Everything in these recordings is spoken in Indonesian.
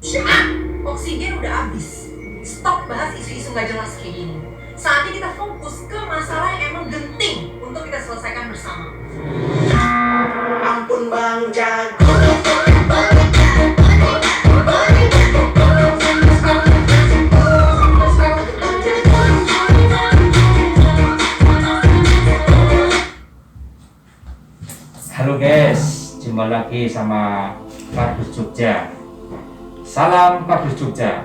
Oksigen udah habis. Stop bahas isu-isu gak jelas kayak gini. Saatnya kita fokus ke masalah yang emang genting untuk kita selesaikan bersama. Ampun Bang Jago. Halo guys, jumpa lagi sama Kardus Jogja. Salam Kardus Jogja.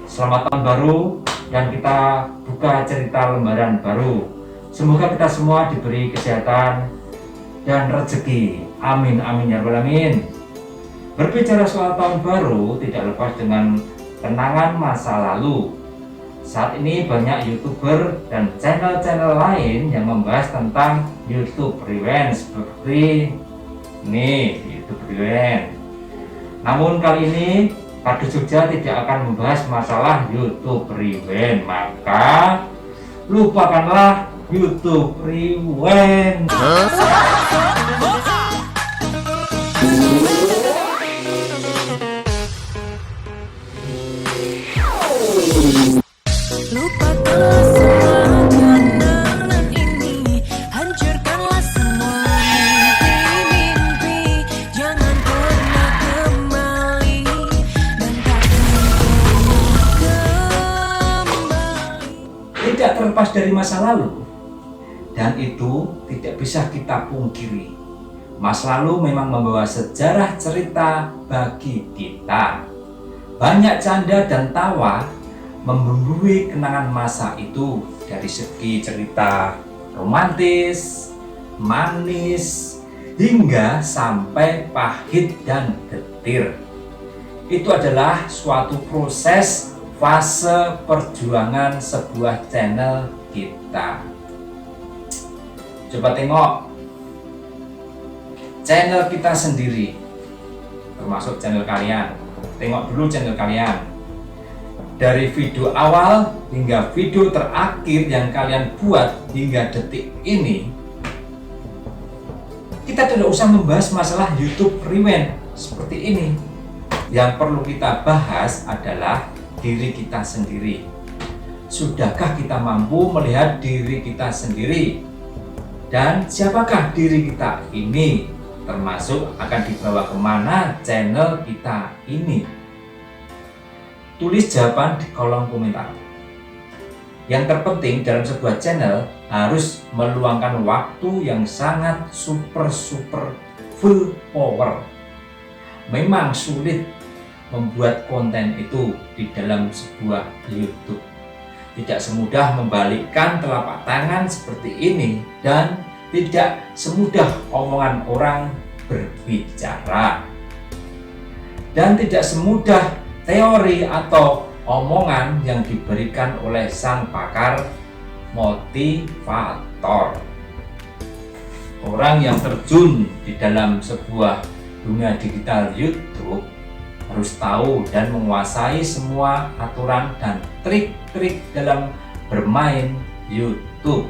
Selamat tahun baru dan kita buka cerita lembaran baru. Semoga kita semua diberi kesehatan dan rezeki. Amin amin ya rabbal alamin. Berbicara soal tahun baru tidak lepas dengan kenangan masa lalu. Saat ini banyak YouTuber dan channel-channel lain yang membahas tentang YouTube Rewind seperti ini, YouTube Rewind. Namun kali ini Kardus Jogja tidak akan membahas masalah YouTube Rewind, maka lupakanlah YouTube Rewind. Lupakanlah semua kenangan ini, hancurkanlah semua mimpi-mimpi, jangan pernah kembali dan takkan pernah kembali. Tidak terlepas dari masa lalu, dan itu tidak bisa kita pungkiri. Masa lalu memang membawa sejarah cerita bagi kita. Banyak canda dan tawa membumbui kenangan masa itu dari segi cerita romantis, manis, hingga sampai pahit dan getir. Itu adalah suatu proses fase perjuangan sebuah channel kita. Coba tengok channel kita sendiri, termasuk channel kalian. Tengok dulu channel kalian. Dari video awal hingga video terakhir yang kalian buat hingga detik ini, kita tidak usah membahas masalah YouTube Rewind seperti ini. Yang perlu kita bahas adalah diri kita sendiri. Sudahkah kita mampu melihat diri kita sendiri? Dan siapakah diri kita ini? Termasuk akan dibawa kemana channel kita ini? Tulis jawaban di kolom komentar. Yang terpenting dalam sebuah channel harus meluangkan waktu yang sangat super full power. Memang sulit membuat konten itu di dalam sebuah YouTube. Tidak semudah membalikkan telapak tangan seperti ini dan tidak semudah omongan orang berbicara. Dan tidak semudah teori atau omongan yang diberikan oleh sang pakar motivator. Orang yang terjun di dalam sebuah dunia digital YouTube harus tahu dan menguasai semua aturan dan trik-trik dalam bermain YouTube.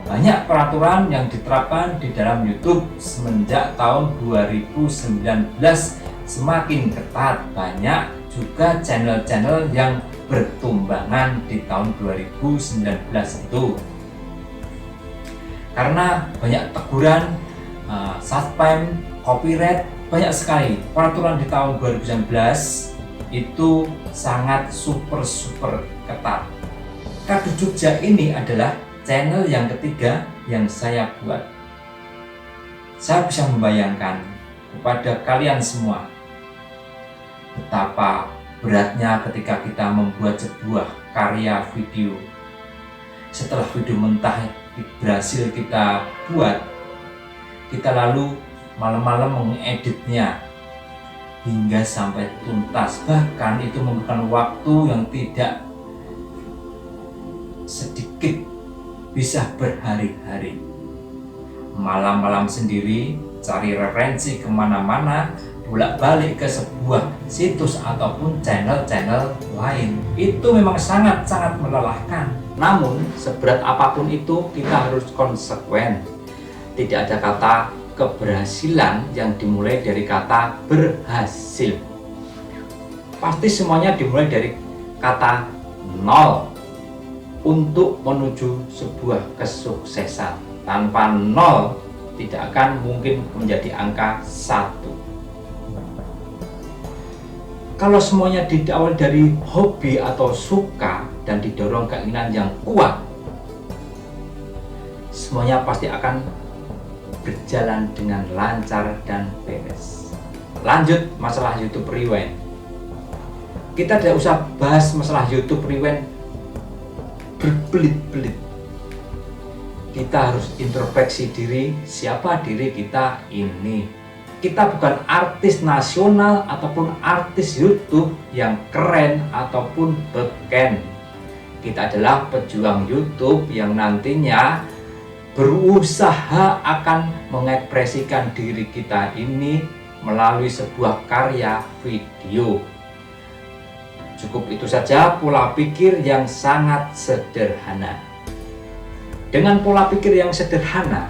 Banyak peraturan yang diterapkan di dalam YouTube semenjak tahun 2019 semakin ketat. Banyak juga channel-channel yang bertumbangan di tahun 2019 itu karena banyak teguran, suspend, copyright, banyak sekali peraturan di tahun 2019 itu sangat super ketat. Kardus Jogja ini adalah channel yang ketiga yang saya buat. Saya bisa membayangkan kepada kalian semua betapa beratnya ketika kita membuat sebuah karya video. Setelah video mentah berhasil kita buat, kita lalu malam-malam mengeditnya hingga sampai tuntas. Bahkan itu membutuhkan waktu yang tidak sedikit, bisa berhari-hari. Malam-malam sendiri, cari referensi kemana-mana, bolak-balik ke sebuah situs ataupun channel-channel lain. Itu memang sangat-sangat melelahkan. Namun seberat apapun itu kita harus konsekuen. Tidak ada kata keberhasilan yang dimulai dari kata berhasil. pasti semuanya dimulai dari kata nol untuk menuju sebuah kesuksesan. Tanpa nol tidak akan mungkin menjadi angka 1. Kalau semuanya diawali dari hobi atau suka dan didorong keinginan yang kuat, semuanya pasti akan berjalan dengan lancar dan beres. Lanjut masalah YouTube Rewind. Kita tidak usah bahas masalah YouTube Rewind berbelit-belit. Kita harus introspeksi diri, siapa diri kita ini. Kita bukan artis nasional ataupun artis YouTube yang keren ataupun beken. Kita adalah pejuang YouTube yang nantinya berusaha akan mengekspresikan diri kita ini melalui sebuah karya video. Cukup itu saja pola pikir yang sangat sederhana. Dengan pola pikir yang sederhana,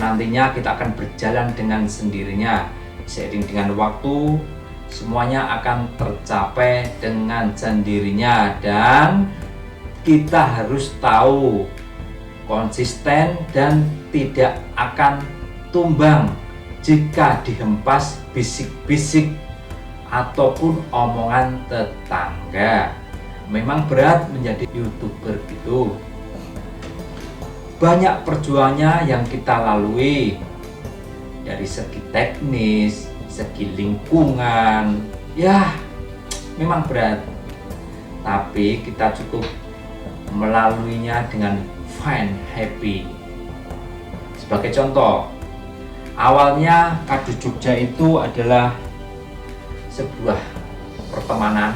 nantinya kita akan berjalan dengan sendirinya. Seiring dengan waktu, semuanya akan tercapai dengan sendirinya. Dan kita harus tahu konsisten dan tidak akan tumbang jika dihempas bisik-bisik ataupun omongan tetangga. Memang berat menjadi YouTuber gitu. Banyak perjuangannya yang kita lalui dari segi teknis, segi lingkungan. Ya, memang berat. Tapi kita cukup melaluinya dengan fine, happy. Sebagai contoh, awalnya Kardus Jogja itu adalah sebuah pertemanan.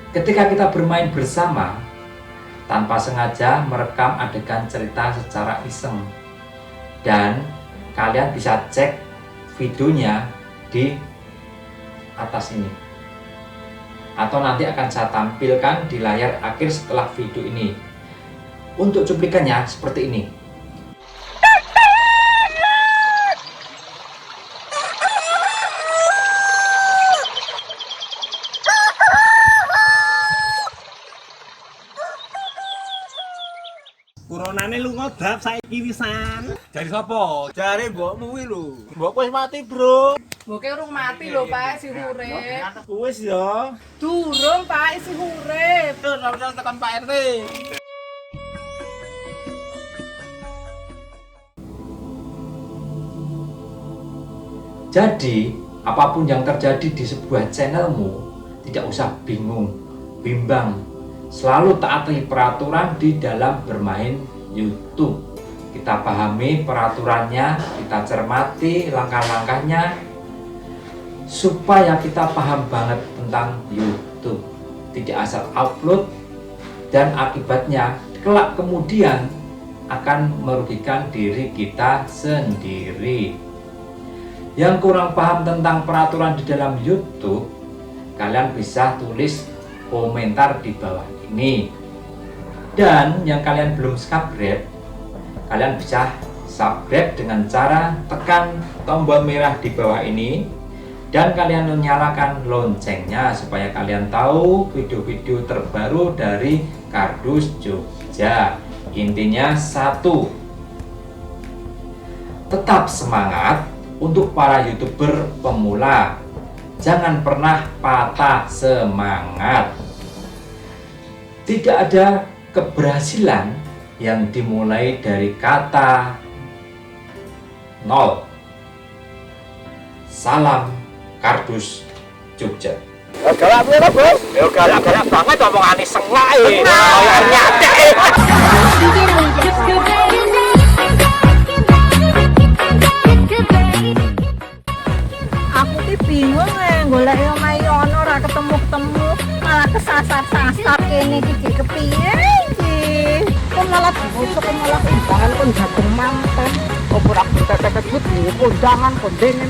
Ketika kita bermain bersama, tanpa sengaja merekam adegan cerita secara iseng. Dan kalian bisa cek videonya di atas ini. Atau nanti akan saya tampilkan di layar akhir setelah video ini. Untuk cuplikannya seperti ini. Kuronane lunga dap saiki wisan. Dari sapa? Jare mbokmu kuwi lho. Mbok wis mati, Bro. Mbok urung mati lho, Pak, isih urip. Wis ya. Durung, Pak, isih urip. Ora tekan Pak RT. Jadi, apapun yang terjadi di sebuah channelmu, tidak usah bingung, bimbang. Selalu taati peraturan di dalam bermain YouTube. Kita pahami peraturannya, kita cermati langkah-langkahnya, supaya kita paham banget tentang YouTube. Tidak asal upload, dan akibatnya kelak kemudian akan merugikan diri kita sendiri. Yang kurang paham tentang peraturan di dalam YouTube, kalian bisa tulis komentar di bawah ini. Dan yang kalian belum subscribe, kalian bisa subscribe dengan cara tekan tombol merah di bawah ini dan kalian menyalakan loncengnya supaya kalian tahu video-video terbaru dari Kardus Jogja. Intinya satu, tetap semangat untuk para YouTuber pemula. Jangan pernah patah semangat. Tidak ada keberhasilan yang dimulai dari kata nol. Salam Kardus Jogja. Galak piye to, Bos? Ya galak-galak banget omongane sengak e. Kaya nyatek e. Aku ki bingung golek omahe ono ora ketemu-ketemu, malah kesasar-sasar kene iki kepiye iki. Kok malah busuk malah undangan kon jagung manten. Opo ora ketek-ketek kondangan, kondengan.